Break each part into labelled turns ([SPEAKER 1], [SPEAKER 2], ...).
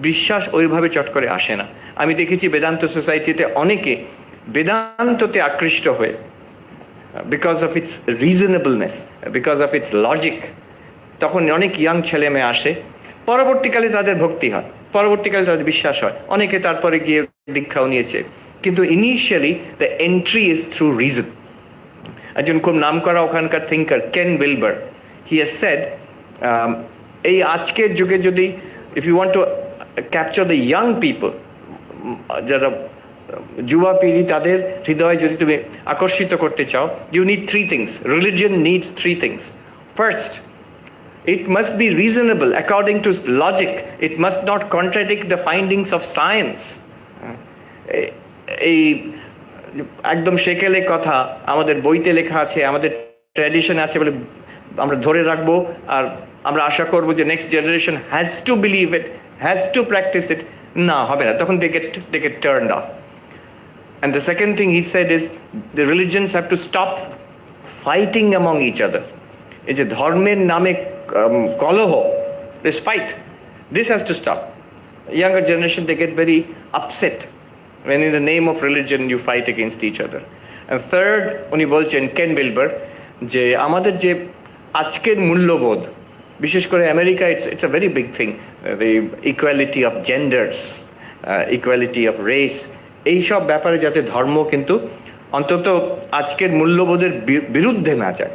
[SPEAKER 1] বিশ্বাস ওইভাবে চট করে আসে না। আমি দেখেছি বেদান্ত সোসাইটিতে অনেকে বেদান্ততে আকৃষ্ট হয়ে, because of its রিজনেবলনেস, because of its logic, তখন অনেক ইয়াং ছেলে মেয়ে আসে, পরবর্তীকালে তাদের ভক্তি হয়, পরবর্তীকালে তাদের বিশ্বাস হয়, অনেকে তারপরে গিয়ে দীক্ষাও নিয়েছে, কিন্তু initially the entry is through reason. একজন খুব নাম করা ওখানকার থিঙ্কার কেন উইলবার, হি হ্যাজ সেড, এই আজকের যুগে যদি if you want to capture the young people, যারা যুবা পিঢ়ি, তাদের হৃদয় যদি তুমি আকর্ষিত করতে চাও, you need three things. Religion needs three things. First, it must be reasonable according to logic. It must not contradict the findings of science. এই একদম সেকেলে কথা আমাদের বইতে লেখা আছে, আমাদের ট্র্যাডিশন আছে বলে আমরা ধরে রাখবো, আর আমরা আশা করবো যে next generation has to believe it, has to practise it. না, হবে না, তখন they get turned off. And the second thing he said is the religions have to stop fighting among each other. এই যে ধর্মের নামে কলহ, this fight, this has to stop. Younger generation, they get very upset when in the name of religion you fight against each other. And third, উনি বলছেন কেন Wilbur, যে আমাদের যে আজকের মূল্যবোধ, বিশেষ করে America, it's a very big thing, the equality of genders, equality of race, এইসব ব্যাপারে যাতে ধর্ম কিন্তু অন্তত আজকের মূল্যবোধের বিরুদ্ধে না যায়।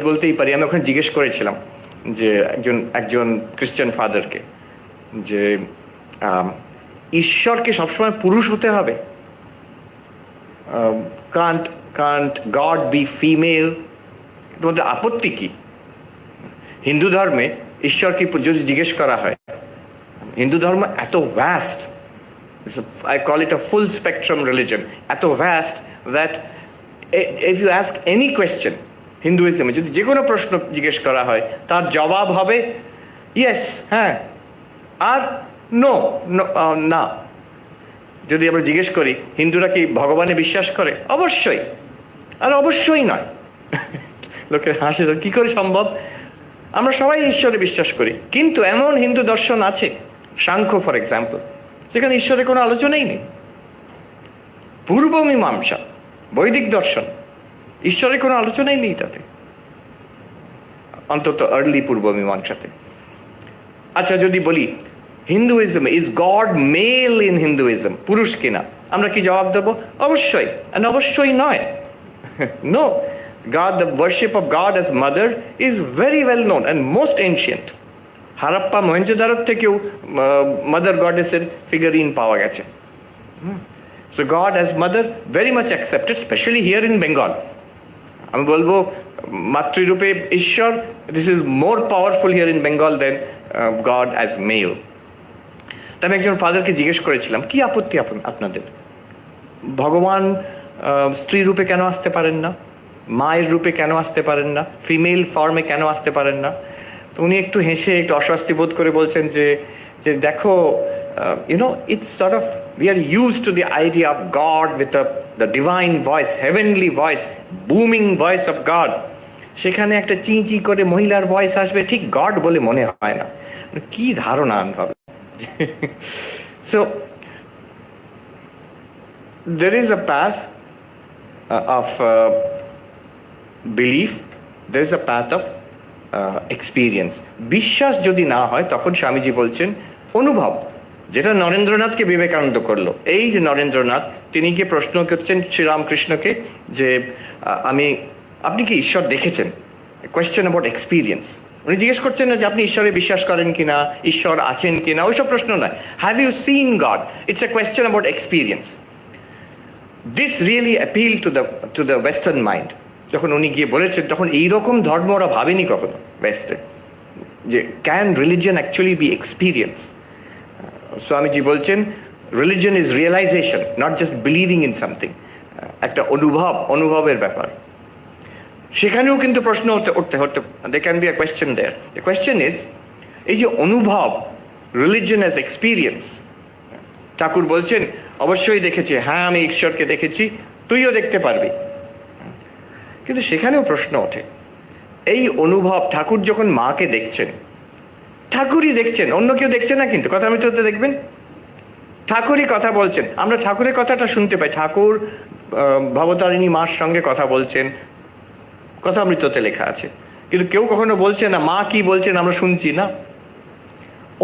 [SPEAKER 1] বলতেই পারি, আমি ওখানে জিজ্ঞেস করেছিলাম যে একজন খ্রিস্টান ফাদারকে, যে ঈশ্বরকে সবসময় পুরুষ হতে হবে? Can't God be female? তোমাদের আপত্তি কি? হিন্দু ধর্মে ঈশ্বরকে যদি জিজ্ঞেস করা হয়, হিন্দু ধর্ম এত vast, I call it a full spectrum religion, এত vast that if you ask any question, হিন্দুইজমে যদি যে কোনো প্রশ্ন জিজ্ঞেস করা হয়, তার জবাব হবে ইয়েস, হ্যাঁ, আর নো, না। যদি আমরা জিজ্ঞেস করি হিন্দুরা কি ভগবানে বিশ্বাস করে, অবশ্যই, আর অবশ্যই নয়। লোকের হাসি, কি করে সম্ভব? আমরা সবাই ঈশ্বরে বিশ্বাস করি, কিন্তু এমন হিন্দু দর্শন আছে, সাংখ্য ফর এক্সাম্পল, সেখানে ঈশ্বরের কোনো আলোচনাই নেই। পূর্ব মীমাংসা, বৈদিক দর্শন, ঈশ্বরের কোনো আলোচনাই নেই তাতে, অন্তত আর্লি পূর্ব মীমাংসাতে। আচ্ছা, যদি বলি Hinduism, is God male in Hinduism, পুরুষ কিনা, আমরা কি জবাব দেবো? অবশ্যই, অবশ্যই নয়। No, God, the worship of God as mother is very well known and most ancient. Harappa মহেঞ্জোদারোর থেকেও মাদার গডেসের ফিগারিন পাওয়া গেছে। So God as mother very much accepted, especially here in Bengal. আমি বলবো মাতৃরূপে ঈশ্বর, this is more powerful here in Bengal than God as male. আমি একজন ফাদারকে জিজ্ঞেস করেছিলাম, কি আপত্তি আপনাদের? ভগবান স্ত্রী রূপে কেন আসতে পারেন না? মায়ের রূপে কেন আসতে পারেন না? ফিমেল ফর্মে কেন আসতে পারেন না? তো উনি একটু হেসে, একটু অস্বস্তি বোধ করে বলছেন যে দেখো, it's sort of, we are used to the idea of God with the divine voice, heavenly voice, booming voice of God. সেখানে একটা চি করে মহিলার ভয়েস আসবে, ঠিক গড বলে মনে হয় না। কি ধারণা আমি ভাবি। So there is a path of belief, there is a path of experience. বিশ্বাস যদি না হয়, তখন স্বামীজি বলছেন অনুভব, যেটা নরেন্দ্রনাথকে বিবেকানন্দ করলো। এই যে নরেন্দ্রনাথ, তিনি গিয়ে প্রশ্ন করছেন শ্রীরামকৃষ্ণকে যে আপনি কি ঈশ্বর দেখেছেন? Question about experience. উনি জিজ্ঞেস করছেন না যে আপনি ঈশ্বরে বিশ্বাস করেন কিনা, ঈশ্বর আছেন কিনা, ওইসব প্রশ্ন নয়। Have you seen God? It's a question about experience. This really appeal to the western mind. যখন উনি গিয়ে বলেছেন, তখন এইরকম ধর্ম ওরা ভাবেনি কখনো ওয়েস্টে, যে can religion actually be experience. Swamiji বলছেন religion is realization, not just believing in something, একটা অনুভবের ব্যাপার। সেখানেও কিন্তু প্রশ্ন উঠতে they can be a question there. The question is, এই যে অনুভব, রিলিজিয়ন অ্যাজ এক্সপিরিয়েন্স, ঠাকুর বলছেন অবশ্যই দেখেছি, হ্যাঁ আমি ঈশ্বরকে দেখেছি, তুইও দেখতে পারবি। কিন্তু সেখানেও প্রশ্ন ওঠে, এই অনুভব, ঠাকুর যখন মাকে দেখছেন, ঠাকুরই দেখছেন, অন্য কেউ দেখছে না, কিন্তু কথামৃততে দেখবেন ঠাকুরই কথা বলছেন। আমরা ঠাকুরের কথাটা শুনতে পাই, ঠাকুর ভবতারিণী মার সঙ্গে কথা বলছেন, কথামৃততে লেখা আছে। কিন্তু কেউ কখনো বলছে না মা কি বলছেন আমরা শুনছি না।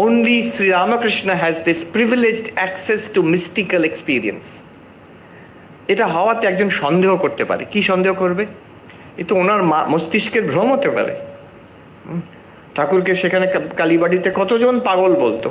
[SPEAKER 1] Only Sri Ramakrishna has this privileged access to mystical experience. এটা হওয়াতে একজন সন্দেহ করতে পারে। কি সন্দেহ করবে? এ তো ওনার মস্তিষ্কের ভ্রম হতে পারে। ঠাকুরকে সেখানে কালীবাড়িতে কতজন পাগল বলতো।